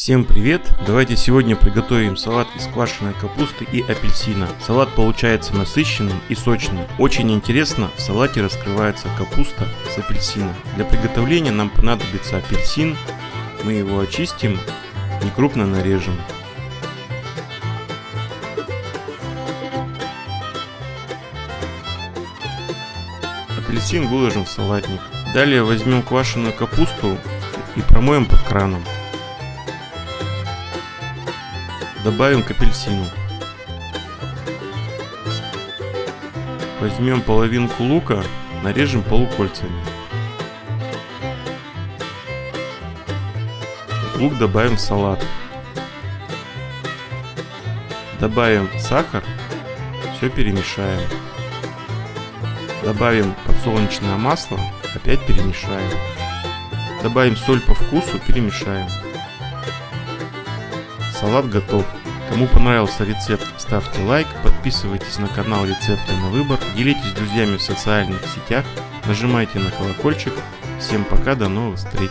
Всем привет! Давайте сегодня приготовим салат из квашеной капусты и апельсина. Салат получается насыщенным и сочным. Очень интересно, в салате раскрывается капуста с апельсином. Для приготовления нам понадобится апельсин. Мы его очистим и крупно нарежем. Апельсин выложим в салатник. Далее возьмем квашеную капусту и промоем под краном. Добавим к апельсину. Возьмем половинку лука, нарежем полукольцами. Лук добавим в салат. Добавим сахар, все перемешаем. Добавим подсолнечное масло, опять перемешаем. Добавим соль по вкусу, перемешаем. Салат готов. Кому понравился рецепт, ставьте лайк, подписывайтесь на канал Рецепты на выбор, делитесь с друзьями в социальных сетях, нажимайте на колокольчик. Всем пока, до новых встреч!